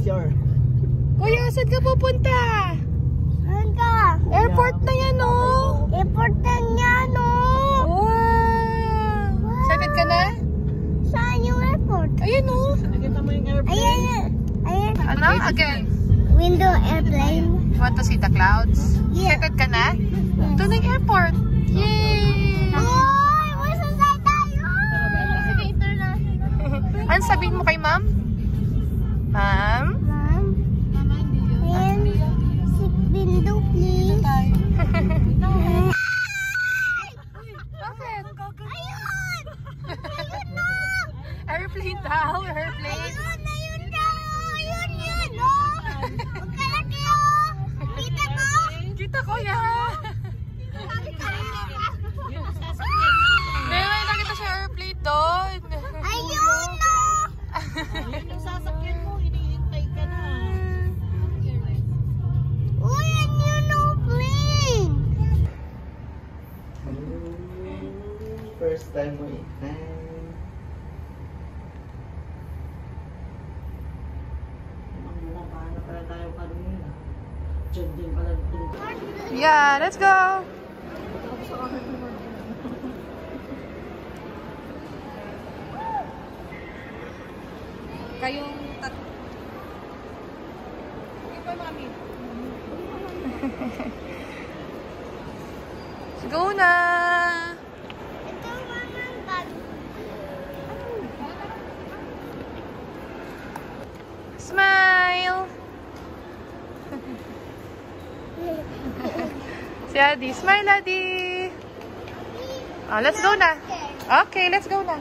picture. Kuya, saan ka pupunta? Saan ka? Airport na yan, oh. Airport na yan, oh. Wow. Excited ka na? Saan yung airport? Ayan, oh. Nakita mo yung airplane? Ayan. Ayan. Ano? Again. Window airplane. You want to see the clouds? Yeah. Excited ka na? Ito na yung airport. Yay! Uy! Masasay tayo! Sige, international. Ano sabihin mo kay ma'am? Ma'am? Ma'am? Ayan. Si window, please. Bakit? Ayun! Ayun na! Airplane daw, airplane. Ayun na! Ayun yun, oh! Huwag ka laki, oh! Kita mo? Kita ko yan. May nakita siya airplane doon. Ayun na! Ayun yung sasakyan mo, hinihintay ka na. Uy, yan yun, oh, plane! First time mo itan. Paano pala tayo kanina? Diyan din pala dito. Yeah, let's go. Kayong tatlo. Okay pa, mami. Let's go na. Ito ang bag. Smile. Si Adi. Smile, Adi. Oh, let's go na. Okay, let's go na.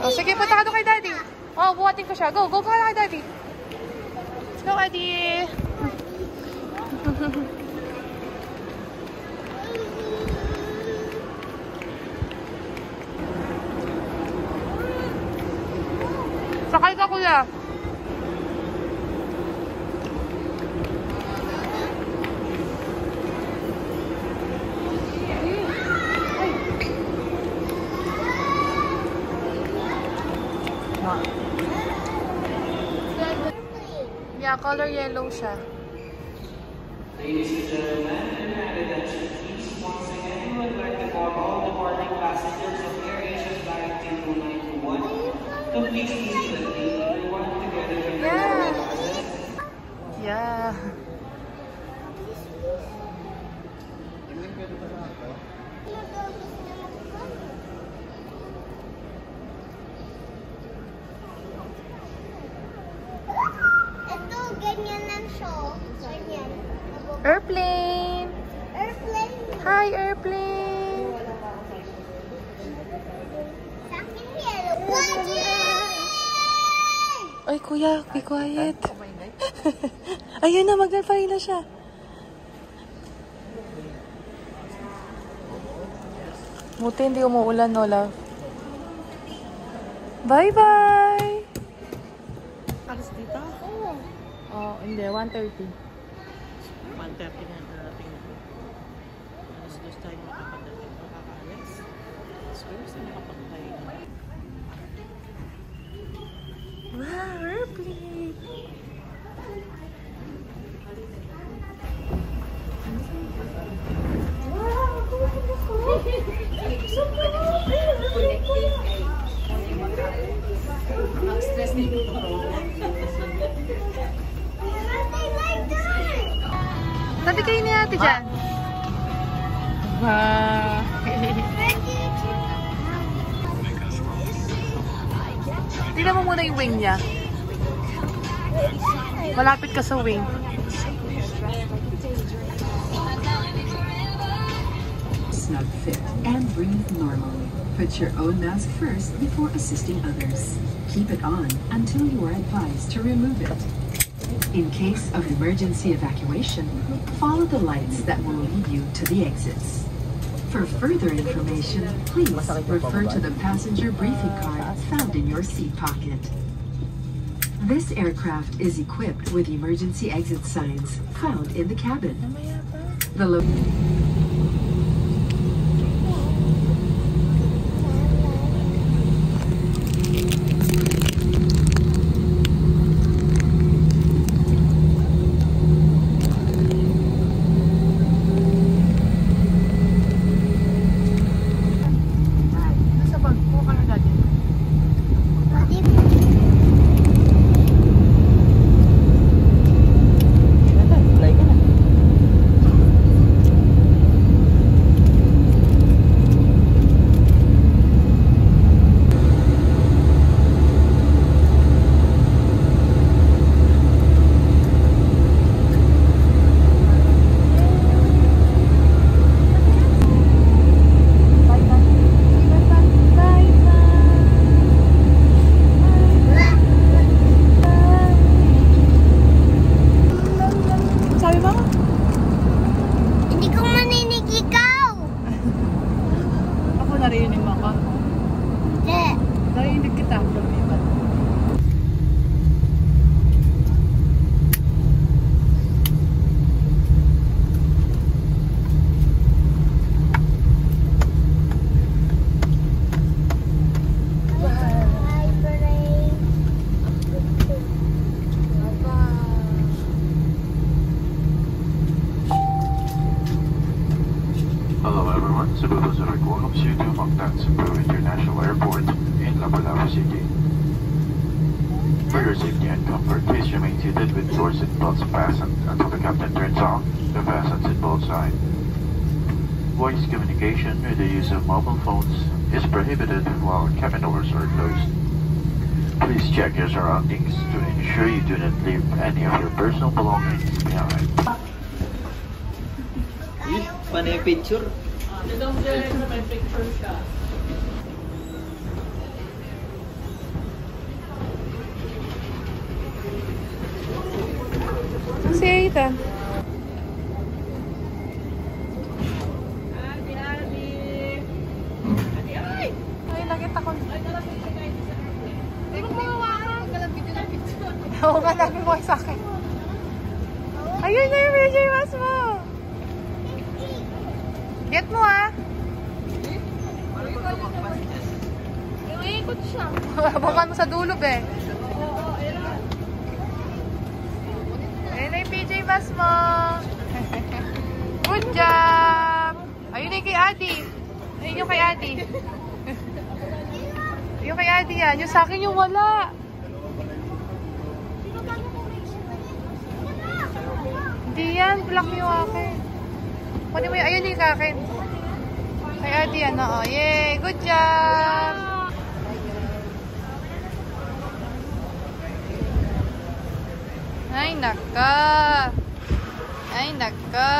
Oh, sige, punta ka doon kay Daddy. Oh, buhatin ko siya. Go, go ka kay Daddy. Let's go, Adi. Sakay ka, kuya. Yeah, color yellow siya. Ladies and gentlemen, your attention please. Once again, we would like to inform all departing passengers of AirAsia's flight 22921 to please ease the gate everyone together in the Yeah. Ito, ganyan lang siya. Ganyan. Airplane. Airplane. Hi, airplane. Sa akin yellow. Watching! Ay, kuya, be quiet. Ayun na, mag-fly na siya. Buti hindi umuulan, no, love? Bye-bye! Alas dito? Oo. Oh, hindi. 1:30. 1:30 na darating ko. Alas 2 tayo makapadating. Makakaalis. Alas 2 tayo makapagpahin. Wow, airplane! Tabi kayo ni ate dyan. Wow. Tingnan mo muna yung wing niya. Malapit ka sa wing. Snug fit and breathe normally. Put your own mask first before assisting others. Keep it on until you are advised to remove it. In case of emergency evacuation, follow the lights that will lead you to the exits. For further information, please refer to the passenger briefing card found in your seat pocket. This aircraft is equipped with emergency exit signs found in the cabin. The Narinig kita. Hello everyone, Cebu Luzon welcomes you to Mactan Cebu International Airport in Lapu-Lapu City. For your safety and comfort, please remain seated with door seat belts fastened until the captain turns on the fasten seatbelt sign. Voice communication with the use of mobile phones is prohibited while cabin doors are closed. Please check your surroundings to ensure you do not leave any of your personal belongings behind. Panay picture. May picture siya. Si Aiden. Ay, nakita ko. Oo nga, lagi mo sa akin. Ayun na yung PJ Masks mo. Get mo ah. Iikot siya. Baban mo sa dulo be. Ayun na yung PJ Masks mo. Good job. Ayun na yung kay Adi. Ayun yung kay Adi. Yung kay Adi yan. Yung sa akin yung wala. Hindi yan. Black yung akin. Kunin mo yun. Ayun yung akin. Kay Adi yan. Oo. Yay. Good job. Ay, naka. Ay, naka.